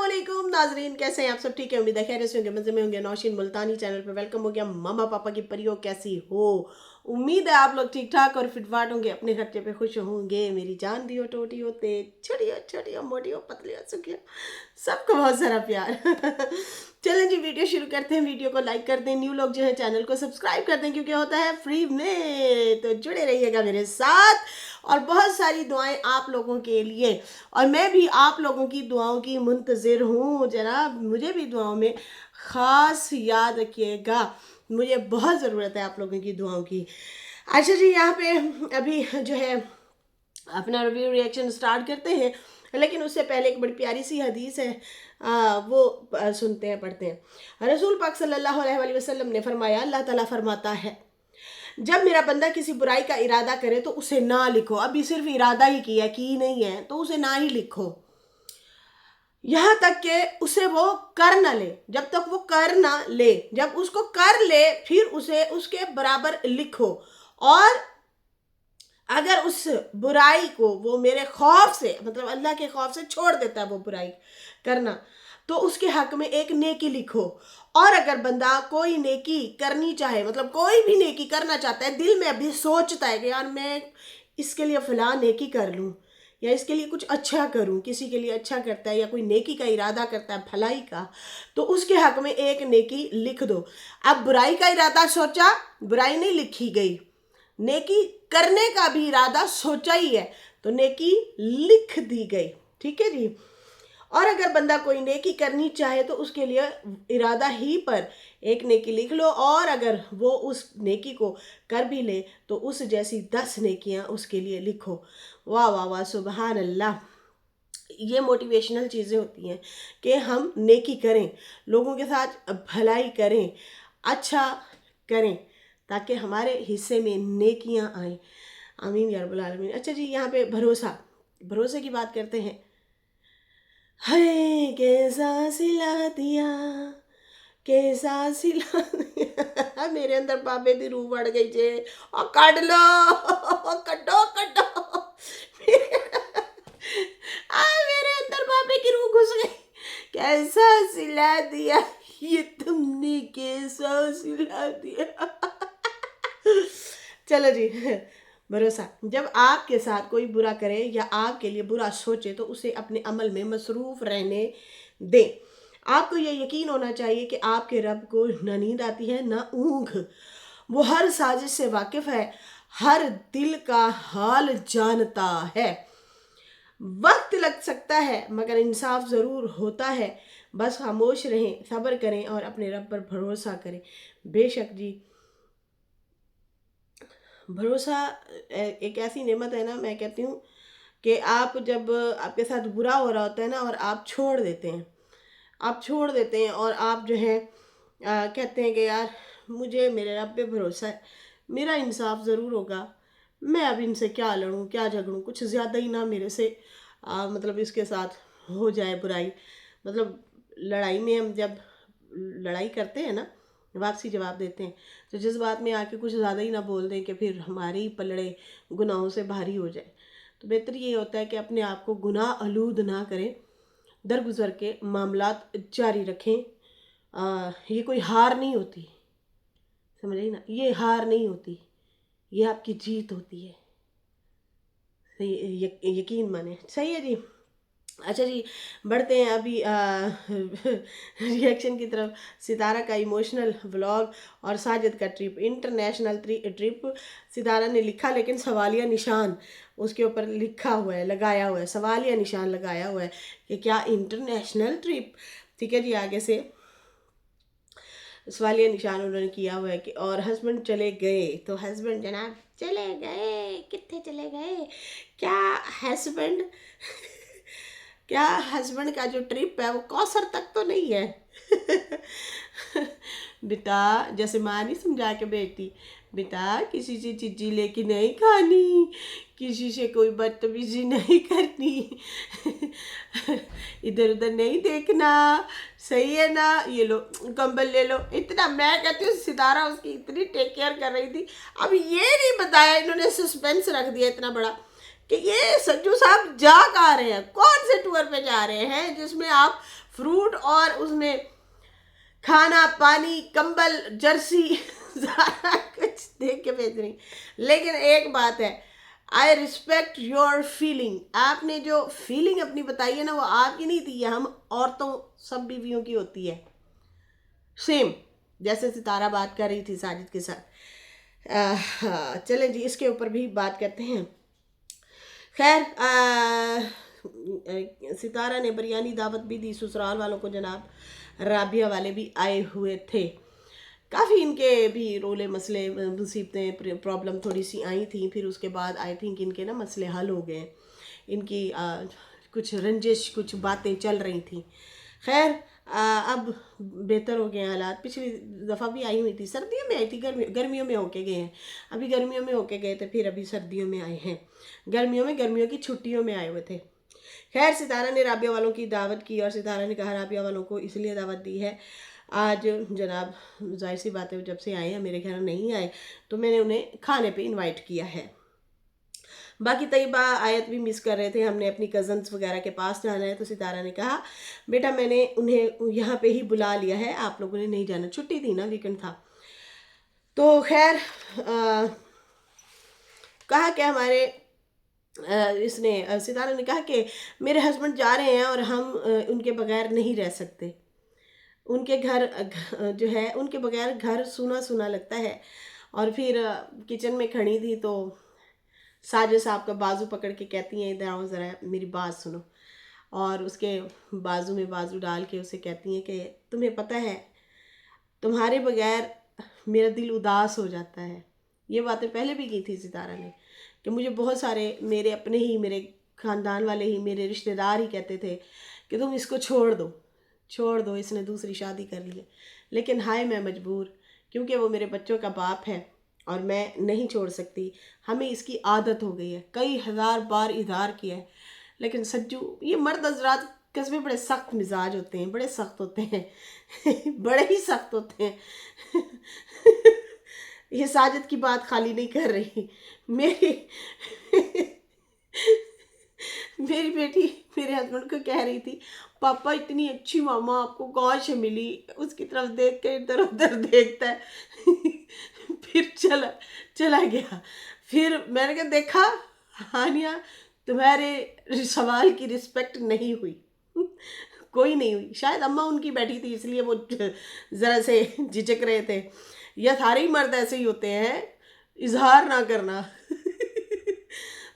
अस्सलामुअलैकुम नाजरीन, कैसे हैं आप सब? ठीक है, उम्मीद है खैर से होंगे, मज़े में होंगे। नौशीन मुल्तानी चैनल पे वेलकम हो गया। मामा पापा की परियों, कैसी हो? उम्मीद है आप लोग ठीक ठाक और फिटफाट होंगे, अपने खर्चे पे खुश होंगे। मेरी जान दियो, टोटी होते, छोटी हो छोटी हो, मोटी हो पतली हो, सुखी हो, सबको बहुत सारा प्यार। चलें जी, वीडियो शुरू करते हैं। वीडियो को लाइक कर दें, न्यू लोग जो है चैनल को सब्सक्राइब कर दें क्योंकि होता है फ्री में। तो जुड़े रहिएगा मेरे साथ और बहुत सारी दुआएं आप लोगों के लिए, और मैं भी आप लोगों की दुआओं की मुंतज़िर हूँ। जनाब, मुझे भी दुआओं में ख़ास याद रखिएगा, मुझे बहुत ज़रूरत है आप लोगों की दुआओं की। अच्छा जी, यहाँ पे अभी जो है अपना रिव्यू रिएक्शन स्टार्ट करते हैं, लेकिन उससे पहले एक बड़ी प्यारी सी हदीस है, वो सुनते हैं, पढ़ते हैं। रसूल पाक सल्लल्लाहु अलैहि वसल्लम ने फरमाया, अल्लाह ताला फरमाता है, जब मेरा बंदा किसी बुराई का इरादा करे तो उसे ना लिखो। अभी सिर्फ इरादा ही किया, की नहीं है, तो उसे ना ही लिखो, यहाँ तक कि उसे वो कर ना ले। जब तक वो कर ना ले, जब उसको कर ले फिर उसे उसके बराबर लिखो। और अगर उस बुराई को वो मेरे खौफ से, मतलब अल्लाह के खौफ से छोड़ देता है वो बुराई करना, तो उसके हक में एक नेकी लिखो। और अगर बंदा कोई नेकी करनी चाहे, मतलब कोई भी नेकी करना चाहता है, दिल में अभी सोचता है कि यार मैं इसके लिए फलां नेकी कर लूँ या इसके लिए कुछ अच्छा करूं, किसी के लिए अच्छा करता है या कोई नेकी का इरादा करता है, भलाई का, तो उसके हक में एक नेकी लिख दो। अब बुराई का इरादा सोचा, बुराई नहीं लिखी गई, नेकी करने का भी इरादा सोचा ही है तो नेकी लिख दी गई। ठीक है जी। और अगर बंदा कोई नेकी करनी चाहे तो उसके लिए इरादा ही पर एक नेकी लिख लो, और अगर वो उस नेकी को कर भी ले तो उस जैसी 10 नेकियां उसके लिए लिखो। वाह वाह वाह, सुबहान अल्लाह। ये मोटिवेशनल चीज़ें होती हैं कि हम नेकी करें, लोगों के साथ भलाई करें, अच्छा करें, ताकि हमारे हिस्से में नेकियां आएँ। आमीन या रब्बल आलमीन। अच्छा जी, यहाँ पे भरोसे की बात करते हैं। है कैसा सिला दिया, कैसा सिला दिया। मेरे अंदर बाबे दी रूह बढ़ गई जे, और काट लो, कटो कटो। मेरे अंदर बाबे की रूह घुस गई। कैसा सिला दिया ये तुमने, कैसा सिला दिया। चलो जी, भरोसा। जब आपके साथ कोई बुरा करे या आपके लिए बुरा सोचे तो उसे अपने अमल में मसरूफ़ रहने दें। आपको ये यकीन होना चाहिए कि आपके रब को न नींद आती है न ऊँघ। वो हर साजिश से वाकिफ़ है, हर दिल का हाल जानता है। वक्त लग सकता है मगर इंसाफ ज़रूर होता है। बस खामोश रहें, सब्र करें और अपने रब पर भरोसा करें। बेशक जी, भरोसा एक ऐसी नेमत है ना, मैं कहती हूँ कि आप जब आपके साथ बुरा हो रहा होता है ना और आप छोड़ देते हैं, और आप जो है कहते हैं कि यार मुझे मेरे रब पे भरोसा है, मेरा इंसाफ ज़रूर होगा, मैं अब इनसे क्या लड़ूँ क्या झगड़ूँ, कुछ ज़्यादा ही ना मेरे से मतलब इसके साथ हो जाए बुराई। मतलब लड़ाई में हम जब लड़ाई करते हैं ना, वापसी जवाब देते हैं, तो जिस बात में आके कुछ ज़्यादा ही ना बोल दें कि फिर हमारे ही पलड़े गुनाहों से भारी हो जाए। तो बेहतर ये होता है कि अपने आप को गुनाह आलूद ना करें, दरगुजर के मामलात जारी रखें। ये कोई हार नहीं होती, समझ रही ना, ये हार नहीं होती, ये आपकी जीत होती है। यकीन माने। सही है जी। अच्छा जी, बढ़ते हैं अभी रिएक्शन की तरफ। सितारा का इमोशनल व्लॉग और साजिद का ट्रिप, इंटरनेशनल ट्रिप। सितारा ने लिखा, लेकिन सवालिया निशान उसके ऊपर लिखा हुआ है, लगाया हुआ है, सवालिया निशान लगाया हुआ है कि क्या इंटरनेशनल ट्रिप। ठीक है जी, आगे से सवालिया निशान उन्होंने किया हुआ है कि और हस्बैंड चले गए, तो हस्बैंड जनाब चले गए, कितने चले गए, क्या हस्बैंड क्या हस्बैंड का जो ट्रिप है वो कौसर तक तो नहीं है। बेटा, जैसे माँ नहीं समझा के बेटी, बेटा किसी से चिज्जी लेके नहीं खानी, किसी से कोई बदतमीजी नहीं करनी, इधर उधर नहीं देखना, सही है ना, ये लो कंबल ले लो। इतना मैं कहती हूँ सितारा उसकी इतनी टेक केयर कर रही थी। अब ये नहीं बताया, इन्होंने सस्पेंस रख दिया इतना बड़ा कि ये सज्जू साहब जा कहाँ रहे हैं, कौन से टूर पे जा रहे हैं जिसमें आप फ्रूट और उसमें खाना पानी कंबल जर्सी सारा कुछ देख के भेज रही। लेकिन एक बात है, आई रिस्पेक्ट योर फीलिंग। आपने जो फीलिंग अपनी बताई है ना, वो आपकी नहीं थी, हम औरतों सब बीवियों की होती है सेम, जैसे सितारा बात कर रही थी साजिद के साथ। चलें जी, इसके ऊपर भी बात करते हैं। खैर, सितारा ने बिरयानी दावत भी दी ससुराल वालों को, जनाब राबिया वाले भी आए हुए थे। काफ़ी इनके भी रोले मसले मुसीबतें प्रॉब्लम थोड़ी सी आई थी, फिर उसके बाद आई थिंक इनके ना मसले हल हो गए। इनकी कुछ रंजिश, कुछ बातें चल रही थी। खैर, अब बेहतर हो गए हालात। पिछली दफ़ा भी आई हुई थी, सर्दियों में आई थी, गर्मियों में होके गए हैं। अभी गर्मियों में होके गए थे, फिर अभी सर्दियों में आए हैं। गर्मियों की छुट्टियों में आए हुए थे। खैर, सितारा ने राबिया वालों की दावत की और सितारा ने कहा राबिया वालों को इसलिए दावत दी है, आज जनाब जाहिर सी बात है जब से आए हैं मेरे घर नहीं आए, तो मैंने उन्हें खाने पे इनवाइट किया है। बाकी तैयबा आयत भी मिस कर रहे थे, हमने अपनी कज़न्स वगैरह के पास जाना है, तो सितारा ने कहा बेटा मैंने उन्हें यहाँ पे ही बुला लिया है, आप लोगों ने नहीं जाना। छुट्टी थी ना, वीकेंड था। तो खैर, कहा कि हमारे इसने सितारा ने कहा कि मेरे हस्बैंड जा रहे हैं और हम उनके बगैर नहीं रह सकते। उनके घर जो है, उनके बगैर घर सूना सूना लगता है। और फिर किचन में खड़ी थी तो साजिद साहब का बाजू पकड़ के कहती हैं इधर आओ ज़रा मेरी बात सुनो, और उसके बाजू में बाजू डाल के उसे कहती हैं कि तुम्हें पता है तुम्हारे बगैर मेरा दिल उदास हो जाता है। ये बातें पहले भी की थी सितारा ने कि मुझे बहुत सारे मेरे अपने ही, मेरे ख़ानदान वाले ही, मेरे रिश्तेदार ही कहते थे कि तुम इसको छोड़ दो, इसने दूसरी शादी कर ली है। लेकिन हाय मैं मजबूर, क्योंकि वो मेरे बच्चों का बाप है और मैं नहीं छोड़ सकती। हमें इसकी आदत हो गई है, कई हज़ार बार इज़हार किया है, लेकिन सज्जू, ये मर्द हज़रात कस्बे बड़े सख्त मिजाज होते हैं, बड़े सख्त होते हैं बड़े ही सख्त होते हैं ये साजिद की बात खाली नहीं कर रही, मेरी मेरी बेटी मेरे हस्बैंड को कह रही थी पापा इतनी अच्छी मामा आपको कहाँ से मिली, उसकी तरफ देख के इधर उधर देखता है फिर चला गया। फिर मैंने कहा देखा हानिया, तुम्हारे सवाल की रिस्पेक्ट नहीं हुई कोई नहीं हुई। शायद अम्मा उनकी बैठी थी इसलिए वो ज़रा से झिझक रहे थे, या सारे ही मर्द ऐसे ही होते हैं, इजहार ना करना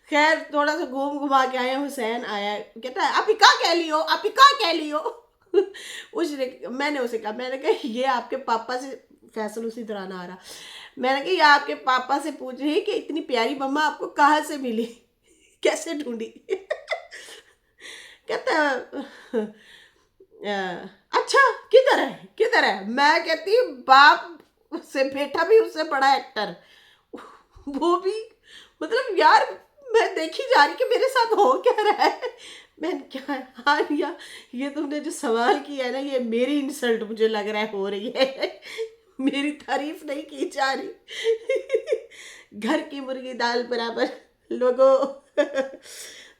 खैर, थोड़ा सा घुमा के आया। हुसैन आया, कहता है आप ही का कह लियो मैंने उसे कहा, मैंने कहा ये आपके पापा से, फैसल उसी तरह ना आ रहा, मैंने कहा ये आपके पापा से पूछ रही कि इतनी प्यारी मम्मा आपको कहाँ से मिली कैसे ढूंढी कहता अच्छा किधर है। मैं कहती बाप से बेटा भी उससे बड़ा एक्टर, वो भी मतलब यार मैं देखी जा रही कि मेरे साथ हो क्या रहा है। मैंने क्या हाँ भैया, ये तुमने जो सवाल किया है ना, ये मेरी इंसल्ट मुझे लग रहा है हो रही है मेरी तारीफ नहीं की जा रही घर की मुर्गी दाल बराबर लोगों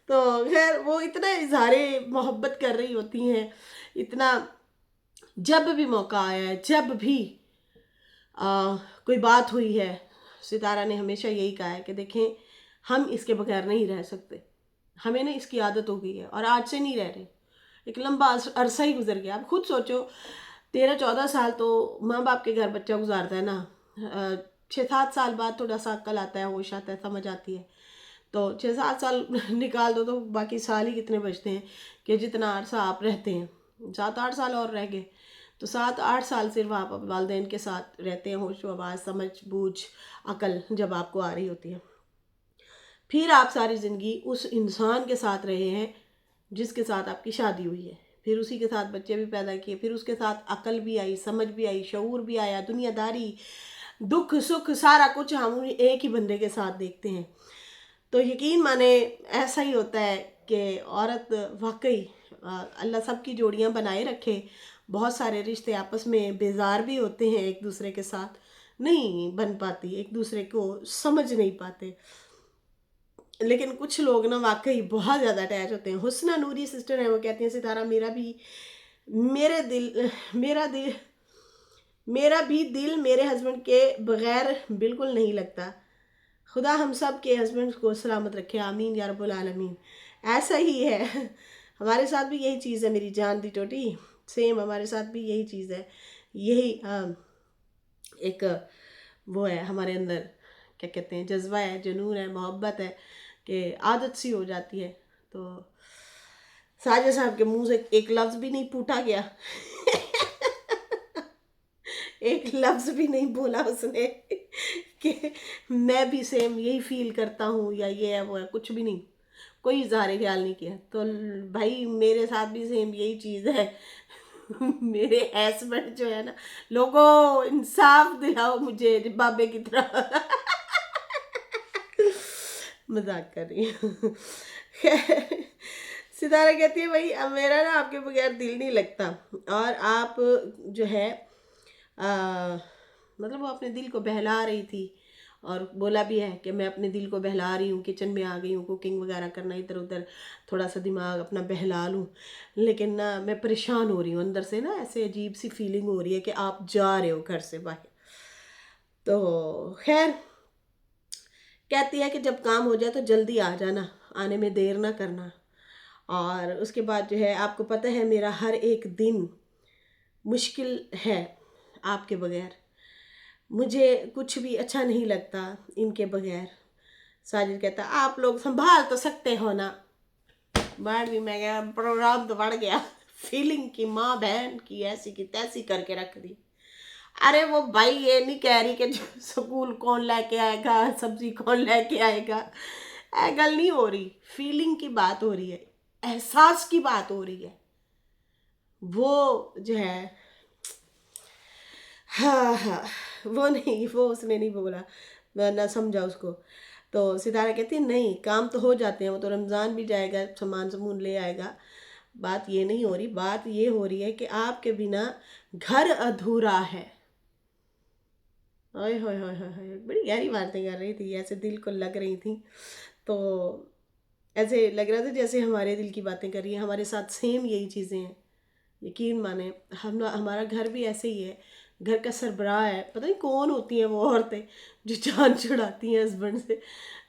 तो खैर, वो इतना इजहारे मोहब्बत कर रही होती हैं, इतना जब भी मौका आया है, जब भी कोई बात हुई है, सितारा ने हमेशा यही कहा है कि देखें हम इसके बगैर नहीं रह सकते, हमें ना इसकी आदत हो गई है और आज से नहीं रह रहे, एक लंबा अरसा ही गुजर गया। आप खुद सोचो 13-14 साल तो माँ बाप के घर बच्चा गुजारता है ना, 6-7 साल बाद थोड़ा सा अक्ल आता है, होश आता है, समझ आती है, तो 6-7 साल निकाल दो तो बाकी साल ही कितने बचते हैं कि जितना अरसा आप रहते हैं, 7-8 साल और रह गए, तो 7-8 साल सिर्फ आप वालिदैन के साथ रहते हैं, होश आवाज़ समझ बूझ अकल जब आपको आ रही होती है। फिर आप सारी ज़िंदगी उस इंसान के साथ रहे हैं जिसके साथ आपकी शादी हुई है, फिर उसी के साथ बच्चे भी पैदा किए, फिर उसके साथ अकल भी आई, समझ भी आई, शऊर भी आया, दुनियादारी दुख सुख सारा कुछ हम एक ही बंदे के साथ देखते हैं। तो यकीन माने ऐसा ही होता है कि औरत वाकई अल्लाह सब की जोड़ियाँ बनाए रखे। बहुत सारे रिश्ते आपस में बेजार भी होते हैं, एक दूसरे के साथ नहीं बन पाती, एक दूसरे को समझ नहीं पाते, लेकिन कुछ लोग ना वाकई बहुत ज़्यादा अटैच होते हैं। हुस्ना नूरी सिस्टर है, वो कहती हैं सितारा मेरे दिल मेरा दिल मेरा भी दिल मेरे हस्बैंड के बगैर बिल्कुल नहीं लगता। खुदा हम सब के हस्बैंड को सलामत रखे, आमीन या रब्बुल आलमीन। ऐसा ही है, हमारे साथ भी यही चीज़ है मेरी जान दी टोटी। सेम हमारे साथ भी यही चीज़ है। यही एक वो है हमारे अंदर, क्या कहते हैं, जज्बा है, जुनून है, मोहब्बत है कि आदत सी हो जाती है। तो साजिद साहब के मुंह से एक लफ्ज़ भी नहीं फूटा गया एक लफ्ज़ भी नहीं बोला उसने कि मैं भी सेम यही फील करता हूँ या ये है वो है, कुछ भी नहीं, कोई इजहार ख्याल नहीं किया। तो भाई मेरे साथ भी सेम यही चीज़ है मेरे हस्बैंड जो है ना, लोगों इंसाफ दिलाओ मुझे बाबे की तरह मजाक कर रही हूँ सितारा कहती है भाई अब मेरा ना आपके बगैर दिल नहीं लगता, और आप जो है मतलब वो अपने दिल को बहला रही थी, और बोला भी है कि मैं अपने दिल को बहला रही हूँ, किचन में आ गई हूँ कुकिंग वगैरह करना, इधर उधर थोड़ा सा दिमाग अपना बहला लूँ, लेकिन ना मैं परेशान हो रही हूँ अंदर से ना, ऐसे अजीब सी फीलिंग हो रही है कि आप जा रहे हो घर से बाहर। तो खैर कहती है कि जब काम हो जाए तो जल्दी आ जाना, आने में देर ना करना। और उसके बाद जो है आपको पता है मेरा हर एक दिन मुश्किल है आपके बगैर, मुझे कुछ भी अच्छा नहीं लगता इनके बगैर। साजिद कहता आप लोग संभाल तो सकते हो ना, बढ़ भी मैं गया, प्रोग्राम तो बढ़ गया फीलिंग की माँ बहन की ऐसी की तैसी करके रख दी। अरे वो भाई ये नहीं कह रही कि स्कूल कौन लेके आएगा, सब्जी कौन लेके आएगा, गल नहीं हो रही, फीलिंग की बात हो रही है, एहसास की बात हो रही है। वो जो है हाँ हाँ, वो नहीं, वो उसने नहीं बोला, मैं ना समझा उसको। तो सितारा कहती है नहीं काम तो हो जाते हैं, वो तो रमज़ान भी जाएगा, सामान समून ले आएगा, बात ये नहीं हो रही, बात ये हो रही है कि आपके बिना घर अधूरा है। ओए होए होए होए होए, बड़ी गहरी बातें कर रही थी, ऐसे दिल को लग रही थी। तो ऐसे लग रहा था जैसे हमारे दिल की बातें कर रही है, हमारे साथ सेम यही चीज़ें हैं। यकीन माने हमारा घर भी ऐसे ही है, घर का सरबराह है, पता नहीं कौन होती हैं वो औरतें जो जान छुड़ाती हैं हस्बैंड से,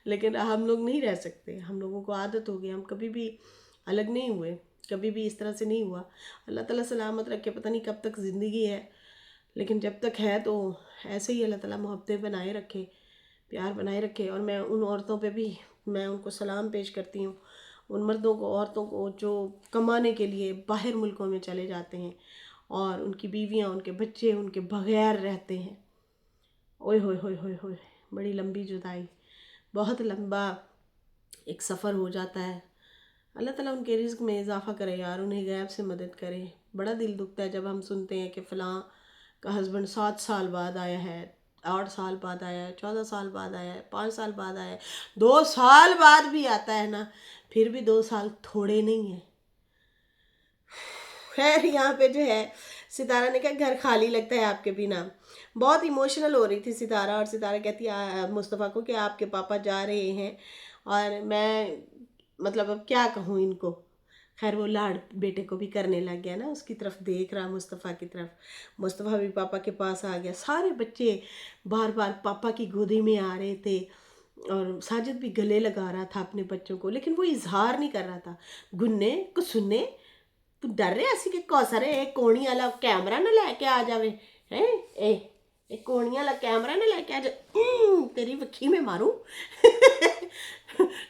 लेकिन हम लोग नहीं रह सकते, हम लोगों को आदत हो गई, हम कभी भी अलग नहीं हुए, कभी भी इस तरह से नहीं हुआ। अल्लाह ताला सलामत रखे, पता नहीं कब तक ज़िंदगी है, लेकिन जब तक है तो ऐसे ही अल्लाह ताला मोहब्बतें बनाए रखे, प्यार बनाए रखे। और मैं उन औरतों पे भी मैं उनको सलाम पेश करती हूँ, उन मर्दों को, औरतों को जो कमाने के लिए बाहर मुल्कों में चले जाते हैं और उनकी बीवियाँ, उनके बच्चे उनके बगैर रहते हैं। ओए होए होए होए होए, बड़ी लंबी जुदाई, बहुत लंबा एक सफ़र हो जाता है। अल्लाह ताला उनके रिज़्क़ में इजाफ़ा करे यार, उन्हें गैब से मदद करे। बड़ा दिल दुखता है जब हम सुनते हैं कि फ़लाँ का हस्बैंड 7 साल बाद आया है, 8 साल बाद आया है, 14 साल बाद आया है, 5 साल बाद आया है, 2 साल बाद भी आता है ना, फिर भी 2 साल थोड़े नहीं है। खैर यहाँ पे जो है सितारा ने कहा घर खाली लगता है आपके बिना। बहुत इमोशनल हो रही थी सितारा, और सितारा कहती है मुस्तफ़ा को कि आपके पापा जा रहे हैं, और मैं मतलब अब क्या कहूँ इनको। खैर वो लाड बेटे को भी करने लग गया ना, उसकी तरफ देख रहा मुस्तफ़ा की तरफ, मुस्तफ़ा भी पापा के पास आ गया। सारे बच्चे बार बार पापा की गोदी में आ रहे थे, और साजिद भी गले लगा रहा था अपने बच्चों को, लेकिन वो इजहार नहीं कर रहा था। गुन्ने कुछ सुनने तू डर रहा सी कि कौसर एक कोणी वाला कैमरा ना लेके आ जावे है, एक कोणी वाला कैमरा ना लेके आ जा, तेरी वक्खी में मारूं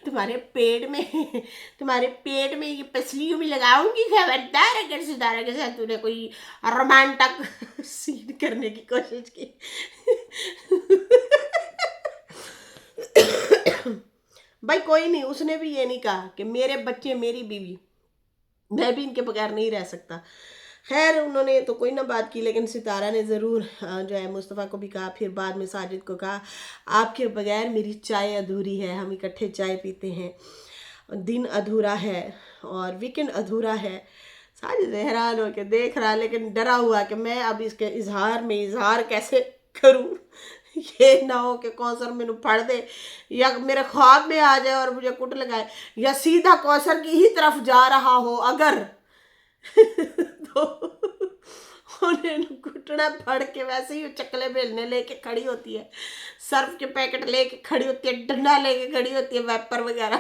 तुम्हारे पेट में ये पसली भी लगाऊंगी, खबरदार अगर सितारा के साथ तूने कोई रोमांटिक सीन करने की कोशिश की भाई कोई नहीं, उसने भी ये नहीं कहा कि मेरे बच्चे मेरी बीवी, मैं भी इनके बगैर नहीं रह सकता। खैर उन्होंने तो कोई ना बात की, लेकिन सितारा ने ज़रूर जो है मुस्तफ़ा को भी कहा, फिर बाद में साजिद को कहा आपके बगैर मेरी चाय अधूरी है, हम इकट्ठे चाय पीते हैं, दिन अधूरा है और वीकेंड अधूरा है। साजिद हैरान होकर देख रहा, लेकिन डरा हुआ कि मैं अब इसके इजहार में इजहार कैसे करूं یہ نہ ہو کہ کوثر مینو پھڑ دے یا میرے خواب میں آ جائے اور مجھے کٹ لگائے، یا سیدھا کوثر کی ہی طرف جا رہا ہو اگر تو انہیں گھٹنا پھڑ کے ویسے ہی چکلے بیلنے لے کے کھڑی ہوتی ہے، سرف کے پیکٹ لے کے کھڑی ہوتی ہے، ڈنڈا لے کے کھڑی ہوتی ہے، ویپر وغیرہ۔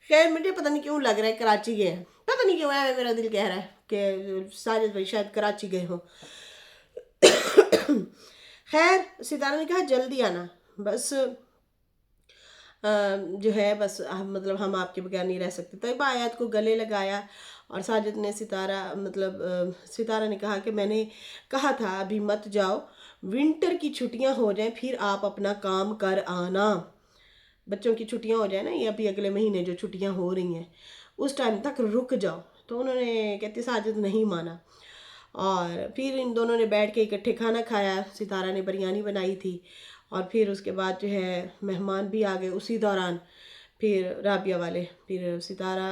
خیر مجھے پتہ نہیں کیوں لگ رہا ہے کراچی گئے ہیں، پتہ نہیں کیوں ہے، میرا دل کہہ رہا ہے کہ ساجد بھائی شاید کراچی گئے ہوں۔ خیر ستارہ نے کہا جلدی آنا، بس جو ہے بس مطلب ہم آپ کے بغیر نہیں رہ سکتے۔ طیبہ آیات کو گلے لگایا اور ساجد نے ستارہ نے کہا کہ میں نے کہا تھا ابھی مت جاؤ، ونٹر کی چھٹیاں ہو جائیں پھر آپ اپنا کام کر آنا، بچوں کی چھٹیاں ہو جائیں نا، یہ ابھی اگلے مہینے جو چھٹیاں ہو رہی ہیں اس ٹائم تک رک جاؤ۔ تو انہوں نے کہتے ساجد نہیں مانا، اور پھر ان دونوں نے بیٹھ کے اکٹھے کھانا کھایا۔ ستارہ نے بریانی بنائی تھی، اور پھر اس کے بعد جو ہے مہمان بھی آ گئے اسی دوران۔ پھر رابعہ والے، پھر ستارہ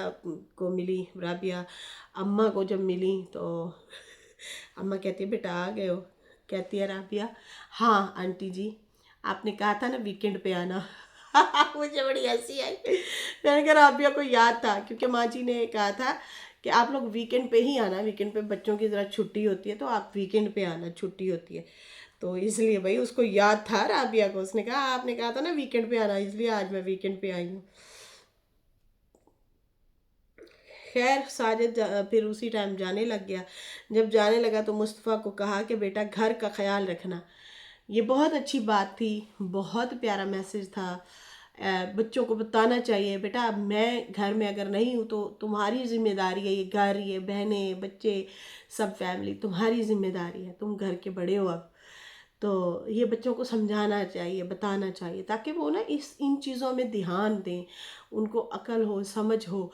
کو ملی رابعہ، اماں کو جب ملی تو اماں کہتی ہے بیٹا آ گئے ہو؟ کہتی ہے رابعہ ہاں آنٹی جی، آپ نے کہا تھا نا ویکینڈ پہ آنا۔ مجھے بڑی ہنسی آئی، میں نے کہا رابعہ کو یاد تھا کیونکہ ماں جی نے کہا تھا کہ آپ لوگ ویکینڈ پہ ہی آنا، ویکینڈ پہ بچوں کی ذرا چھٹی ہوتی ہے تو آپ ویکینڈ پہ آنا، چھٹی ہوتی ہے، تو اس لیے بھائی اس کو یاد تھا رابعہ کو، اس نے کہا آپ نے کہا تھا نا ویکینڈ پہ آنا، اس لیے آج میں ویکینڈ پہ آئی ہوں۔ خیر ساجد پھر اسی ٹائم جانے لگ گیا۔ جب جانے لگا تو مصطفیٰ کو کہا کہ بیٹا گھر کا خیال رکھنا۔ یہ بہت اچھی بات تھی، بہت پیارا میسج تھا۔ بچوں کو بتانا چاہیے بیٹا اب میں گھر میں اگر نہیں ہوں تو تمہاری ذمہ داری ہے، یہ گھر، یہ بہنیں، بچے، سب فیملی تمہاری ذمہ داری ہے، تم گھر کے بڑے ہو اب۔ تو یہ بچوں کو سمجھانا چاہیے، بتانا چاہیے تاکہ وہ نا ان چیزوں میں دھیان دیں، ان کو عقل ہو، سمجھ ہو۔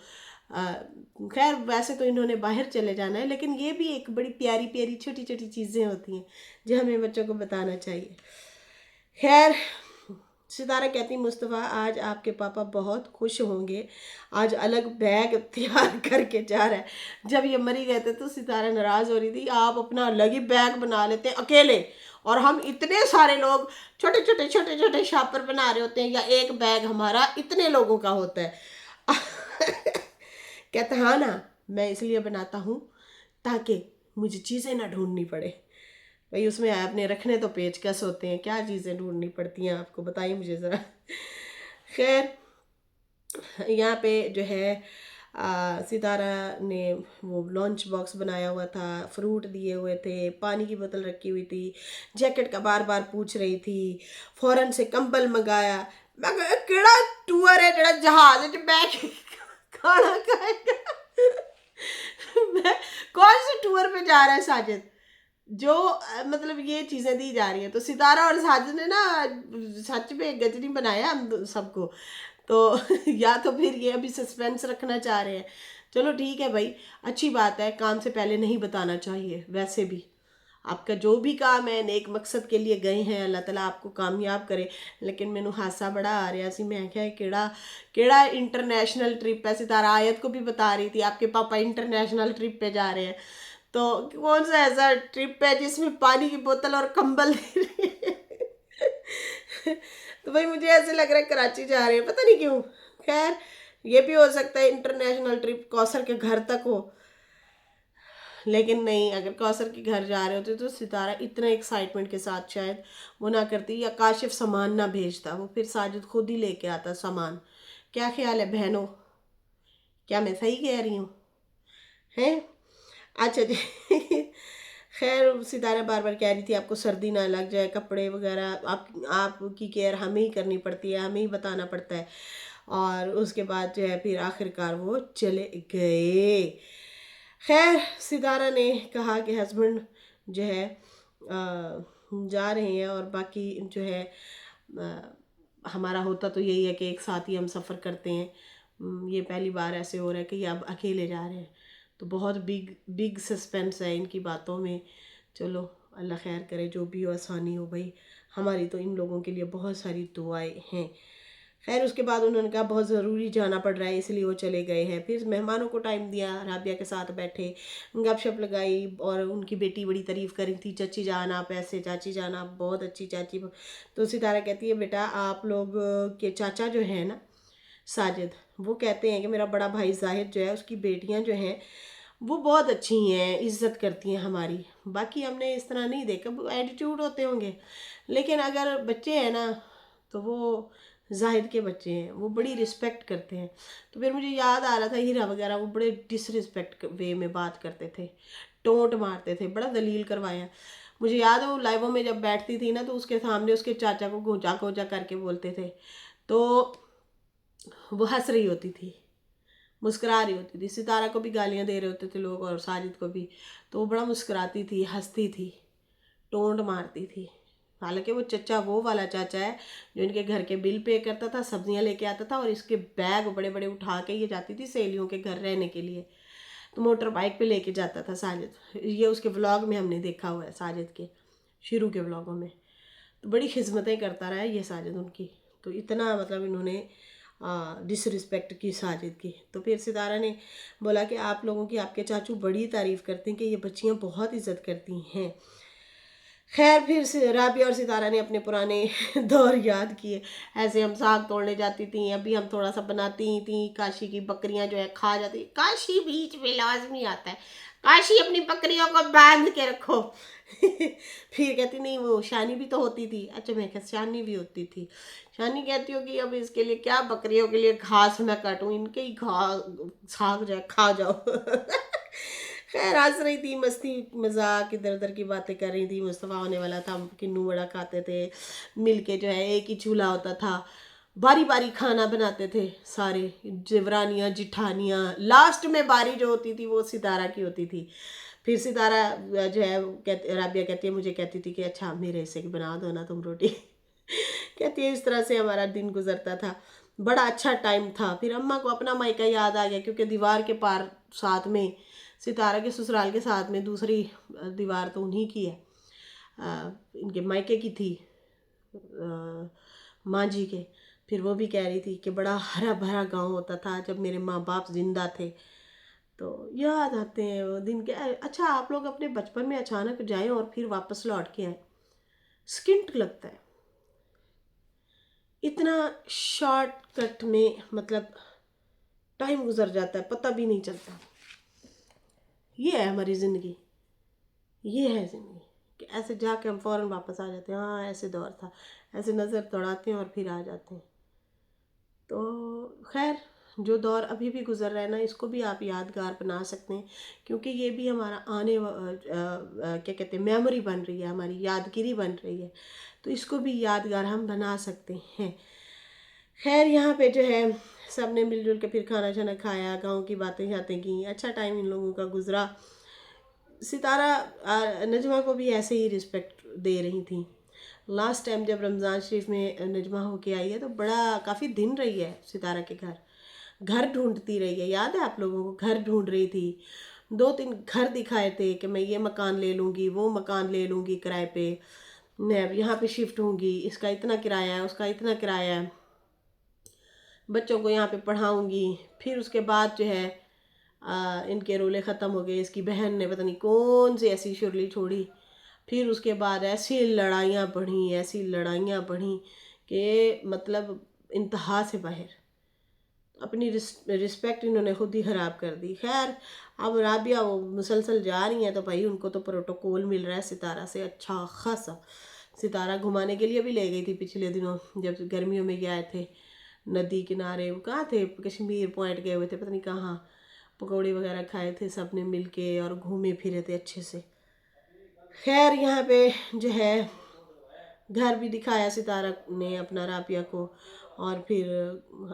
خیر ویسے تو انہوں نے باہر چلے جانا ہے، لیکن یہ بھی ایک بڑی پیاری پیاری چھوٹی چھوٹی چیزیں ہوتی ہیں جو ہمیں بچوں کو بتانا چاہیے۔ خیر ستارہ کہتی مصطفیٰ آج آپ کے پاپا بہت خوش ہوں گے، آج الگ بیگ تیار کر کے جا رہا ہے۔ جب یہ مری گئے تھے تو ستارہ ناراض ہو رہی تھی، آپ اپنا الگ ہی بیگ بنا لیتے ہیں اکیلے، اور ہم اتنے سارے لوگ چھوٹے چھوٹے چھوٹے چھوٹے شاپر بنا رہے ہوتے ہیں، یا ایک بیگ ہمارا اتنے لوگوں کا ہوتا ہے۔ کہتا ہاں نا، میں اس لیے بناتا ہوں تاکہ مجھے چیزیں نہ ڈھونڈنی پڑے۔ بھائی اس میں اپنے رکھنے تو پیچکس ہوتے ہیں، کیا چیزیں ڈھونڈنی پڑتی ہیں آپ کو، بتائیے مجھے ذرا۔ خیر یہاں پہ جو ہے ستارہ نے وہ لانچ باکس بنایا ہوا تھا، فروٹ دیے ہوئے تھے، پانی کی بوتل رکھی ہوئی تھی، جیکٹ کا بار بار پوچھ رہی تھی، فوراً سے کمبل منگایا۔ میں کہا کیڑا ٹور ہے جڑا جہاز بیٹھ کے کھانا کھائے گا؟ کون سے ٹور پہ جا رہا ہے ساجد جو مطلب یہ چیزیں دی جا رہی ہیں؟ تو ستارہ اور ساجد نے نا سچ میں گجنی بنایا ہم سب کو، تو یا تو پھر یہ ابھی سسپینس رکھنا چاہ رہے ہیں۔ چلو ٹھیک ہے بھائی، اچھی بات ہے، کام سے پہلے نہیں بتانا چاہیے، ویسے بھی آپ کا جو بھی کام ہے نیک مقصد کے لیے گئے ہیں، اللہ تعالیٰ آپ کو کامیاب کرے۔ لیکن مینوں ہاسا بڑا آ رہا سی، میں کہا کیڑا انٹرنیشنل ٹرپ ہے؟ ستارہ آیت کو بھی بتا رہی تھی آپ کے پاپا انٹرنیشنل ٹرپ پہ جا رہے ہیں، تو کون سا ایسا ٹرپ ہے جس میں پانی کی بوتل اور کمبل دے رہے ہیں؟ تو بھائی مجھے ایسے لگ رہا ہے کراچی جا رہے ہیں، پتہ نہیں کیوں۔ خیر یہ بھی ہو سکتا ہے انٹرنیشنل ٹرپ کوثر کے گھر تک ہو، لیکن نہیں، اگر کوثر کے گھر جا رہے ہوتے تو ستارہ اتنا ایکسائٹمنٹ کے ساتھ شاید وہ نہ کرتی، یا کاشف سامان نہ بھیجتا، وہ پھر ساجد خود ہی لے کے آتا سامان۔ کیا خیال ہے بہنوں؟ کیا میں صحیح کہہ رہی ہوں؟ ہیں اچھا جی۔ خیر ستارہ بار بار کہہ رہی تھی آپ کو سردی نہ لگ جائے، کپڑے وغیرہ آپ کی کیئر ہمیں ہی کرنی پڑتی ہے، ہمیں ہی بتانا پڑتا ہے۔ اور اس کے بعد جو ہے پھر آخر کار وہ چلے گئے۔ خیر ستارہ نے کہا کہ ہسبینڈ جو ہے جا رہے ہیں، اور باقی جو ہے ہمارا ہوتا تو یہی ہے کہ ایک ساتھ ہی ہم سفر کرتے ہیں، یہ پہلی بار ایسے ہو رہا ہے کہ یہ اب اکیلے جا رہے ہیں، تو بہت بگ سسپینس ہے ان کی باتوں میں۔ چلو اللہ خیر کرے، جو بھی ہو آسانی ہو، بھائی ہماری تو ان لوگوں کے لیے بہت ساری دعائیں ہیں۔ خیر اس کے بعد انہوں نے کہا بہت ضروری جانا پڑ رہا ہے اس لیے وہ چلے گئے ہیں. پھر مہمانوں کو ٹائم دیا, رابعہ کے ساتھ بیٹھے, گپ شپ لگائی, اور ان کی بیٹی بڑی تعریف کر رہی تھی, چچی جان آپ ایسے, چاچی جان آپ بہت اچھی چاچی. تو ستارہ کہتی ہے بیٹا آپ لوگ کے چاچا جو ہیں نا ساجد, وہ کہتے ہیں کہ میرا بڑا بھائی زاہد جو ہے اس کی بیٹیاں جو ہیں وہ بہت اچھی ہیں, عزت کرتی ہیں ہماری. باقی ہم نے اس طرح نہیں دیکھا, ایٹیٹیوڈ ہوتے ہوں گے, لیکن اگر بچے ہیں نا تو وہ زاہد کے بچے ہیں, وہ بڑی رسپیکٹ کرتے ہیں. تو پھر مجھے یاد آ رہا تھا ہیرا وغیرہ, وہ بڑے ڈس رسپیکٹ وے میں بات کرتے تھے, ٹونٹ مارتے تھے, بڑا ذلیل کروایا. مجھے یاد ہے وہ لائیووں میں جب بیٹھتی تھی نا تو اس کے سامنے اس کے چاچا کو گھونچا گھونچا کر کے بولتے تھے, تو وہ ہنس رہی ہوتی تھی, مسکرا رہی ہوتی تھی. ستارہ کو بھی گالیاں دے رہے ہوتے تھے لوگ اور ساجد کو بھی, تو وہ بڑا مسکراتی تھی, ہنستی تھی, ٹونٹ مارتی تھی. حالانکہ وہ چچا وہ والا چاچا ہے جو ان کے گھر کے بل پے کرتا تھا, سبزیاں لے کے آتا تھا, اور اس کے بیگ بڑے بڑے اٹھا کے یہ جاتی تھی سہیلیوں کے گھر رہنے کے لیے, تو موٹر بائک پہ لے کے جاتا تھا ساجد. یہ اس کے ولاگ میں ہم نے دیکھا ہوا ہے, ساجد کے شروع کے ولاگوں میں. تو بڑی خدمتیں کرتا رہا ہے یہ ساجد ان کی. تو اتنا مطلب انہوں نے ڈس رسپیکٹ کی ساجد کی. تو پھر ستارہ نے بولا کہ آپ لوگوں کی آپ کے چاچو بڑی تعریف کرتے ہیں کہ یہ بچیاں بہت عزت کرتی ہیں. خیر پھر رابعہ اور ستارہ نے اپنے پرانے دور یاد کیے. ایسے ہم ساگ توڑنے جاتی تھیں, ابھی ہم تھوڑا سا بناتی تھیں, کاشی کی بکریاں جو ہے کھا جاتی. کاشی بیچ میں لازمی آتا ہے, کاشی اپنی بکریوں کو باندھ کے رکھو. پھر کہتی نہیں وہ شانی بھی تو ہوتی تھی. اچھا میں کہ شانی بھی ہوتی تھی. شانی کہتی ہو کہ اب اس کے لیے کیا بکریوں کے لیے گھاس میں کاٹوں, ان کے ہی ساگ جو ہے کھا جاؤ. خیر ہنس رہی تھی, مستی مذاق ادھر ادھر کی باتیں کر رہی تھی. مصطفیٰ ہونے والا تھا, کنو بڑا کھاتے تھے مل کے, جو ہے ایک ہی چولہا ہوتا تھا, باری باری کھانا بناتے تھے سارے, دیورانیاں جٹھانیاں. لاسٹ میں باری جو ہوتی تھی وہ ستارہ کی ہوتی تھی. پھر ستارہ جو ہے رابعہ کہتی ہے, مجھے کہتی تھی کہ اچھا میرے حصے کی بنا دو نا تم روٹی. کہتی ہے اس طرح سے ہمارا دن گزرتا تھا, بڑا اچھا ٹائم تھا. پھر اماں کو اپنا مائکہ یاد آ گیا, کیونکہ دیوار کے پار ساتھ میں ستارہ کے سسرال کے ساتھ میں دوسری دیوار تو انہی کی ہے, ان کے مائکے کی تھی ماں جی کے. پھر وہ بھی کہہ رہی تھی کہ بڑا ہرا بھرا گاؤں ہوتا تھا جب میرے ماں باپ زندہ تھے. تو یاد آتے ہیں وہ دن کے. اچھا آپ لوگ اپنے بچپن میں اچانک جائیں اور پھر واپس لوٹ کے آئیں, سکنٹ لگتا ہے. اتنا شارٹ کٹ میں مطلب ٹائم گزر جاتا ہے, پتہ بھی نہیں چلتا. یہ ہے ہماری زندگی, یہ ہے زندگی کہ ایسے جا کے ہم فوراً واپس آ جاتے ہیں. ہاں ایسے دور تھا, ایسے نظر دوڑاتے ہیں اور پھر آ جاتے ہیں. تو خیر جو دور ابھی بھی گزر رہا ہے نا, اس کو بھی آپ یادگار بنا سکتے ہیں, کیونکہ یہ بھی ہمارا کیا کہتے ہیں میموری بن رہی ہے, ہماری یادگیری بن رہی ہے. تو اس کو بھی یادگار ہم بنا سکتے ہیں. خیر یہاں پہ جو ہے سب نے مل جل کے پھر کھانا شانا کھایا, گاؤں کی باتیں شاتیں کی. اچھا ٹائم ان لوگوں کا گزرا. ستارہ نجمہ کو بھی ایسے ہی رسپیکٹ دے رہی تھیں. لاسٹ ٹائم جب رمضان شریف میں نجمہ ہو کے آئی ہے تو بڑا کافی دن رہی ہے ستارہ کے گھر ڈھونڈتی رہی ہے. یاد ہے آپ لوگوں کو, گھر ڈھونڈ رہی تھی. 2-3 گھر دکھائے تھے کہ میں یہ مکان لے لوں گی, وہ مکان لے لوں گی کرائے پہ, میں یہاں پہ شفٹ ہوں گی, اس کا اتنا کرایہ ہے, اس کا اتنا کرایہ ہے, بچوں کو یہاں پہ پڑھاؤں گی. پھر اس کے بعد جو ہے ان کے رولے ختم ہو گئے. اس کی بہن نے پتہ نہیں کون سی ایسی شرلی چھوڑی. پھر اس کے بعد ایسی لڑائیاں بڑھیں کہ مطلب انتہا سے باہر. اپنی رسپیکٹ انہوں نے خود ہی خراب کر دی. خیر اب رابعہ وہ مسلسل جا رہی ہیں تو بھائی ان کو تو پروٹوکول مل رہا ہے ستارہ سے اچھا خاصا. ستارہ گھمانے کے لیے بھی لے گئی تھی پچھلے دنوں جب گرمیوں میں گئے تھے ندی کنارے. وہ کہاں تھے, کشمیر پوائنٹ گئے ہوئے تھے, پتہ نہیں کہاں. پکوڑے وغیرہ کھائے تھے سب نے مل کے اور گھومے پھرے تھے اچھے سے. خیر یہاں پہ جو ہے گھر بھی دکھایا ستارہ نے اپنا رابعہ کو, اور پھر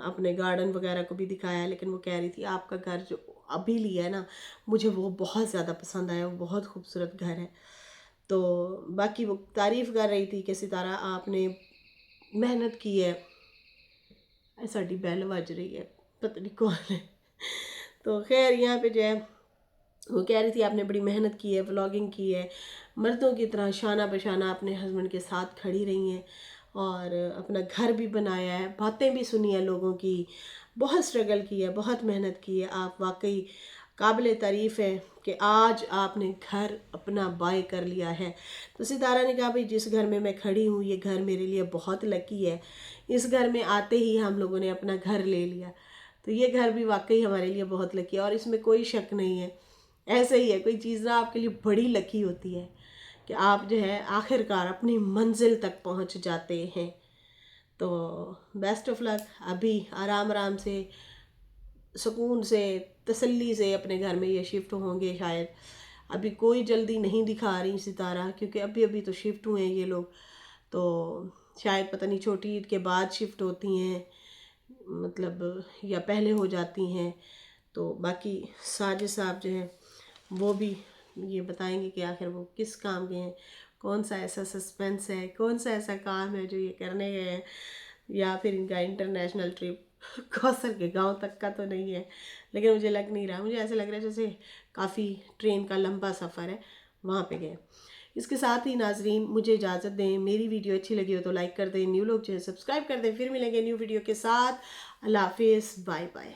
اپنے گارڈن وغیرہ کو بھی دکھایا. لیکن وہ کہہ رہی تھی آپ کا گھر جو ابھی لیا ہے نا مجھے وہ بہت زیادہ پسند آیا, وہ بہت خوبصورت گھر ہے. تو باقی وہ تعریف کر رہی تھی کہ ستارہ آپ نے محنت کی ہے. ساڈی بیل بج رہی ہے, پتہ نہیں کون ہے. تو خیر یہاں پہ جو ہے وہ کہہ رہی تھی آپ نے بڑی محنت کی ہے, ولاگنگ کی ہے, مردوں کی طرح شانہ بشانہ اپنے ہسبینڈ کے ساتھ کھڑی رہی ہیں, और अपना घर भी बनाया है, बातें भी सुनी है लोगों की, बहुत स्ट्रगल की है, बहुत मेहनत की है। आप वाकई काबिल तारीफ़ है कि आज आपने घर अपना बाय कर लिया है। तो सितारा ने कहा भाई जिस घर में मैं खड़ी हूँ ये घर मेरे लिए बहुत लकी है, इस घर में आते ही हम लोगों ने अपना घर ले लिया। तो ये घर भी वाकई हमारे लिए बहुत लकी है और इसमें कोई शक नहीं है। ऐसे ही है, कोई चीज़ ना आपके लिए बड़ी लकी होती है कि आप जो है आखिरकार अपनी मंजिल तक पहुंच जाते हैं। तो बेस्ट ऑफ लक। अभी आराम आराम से सुकून से तसल्ली से अपने घर में ये शिफ्ट होंगे शायद। अभी कोई जल्दी नहीं दिखा रही सितारा, क्योंकि अभी अभी तो शिफ्ट हुए हैं ये लोग। तो शायद पता नहीं छोटी ईद के बाद शिफ्ट होती हैं, मतलब या पहले हो जाती हैं। तो बाकी साजिद साहब जो हैं वो भी ये बताएंगे कि आखिर वो किस काम के हैं, कौन सा ऐसा सस्पेंस है, कौन सा ऐसा काम है जो ये करने गए हैं, या फिर इनका इंटरनेशनल ट्रिप कौसर के गांव तक का तो नहीं है। लेकिन मुझे लग नहीं रहा, मुझे ऐसे लग रहा है जैसे काफ़ी ट्रेन का लंबा सफ़र है वहाँ पे गए। इसके साथ ही नाजरीन मुझे इजाज़त दें, मेरी वीडियो अच्छी लगी हो तो लाइक कर दें, न्यू लोग जो है सब्सक्राइब कर दें। फिर मिलेंगे न्यू वीडियो के साथ। अल्लाह हाफिज़, बाय बाय।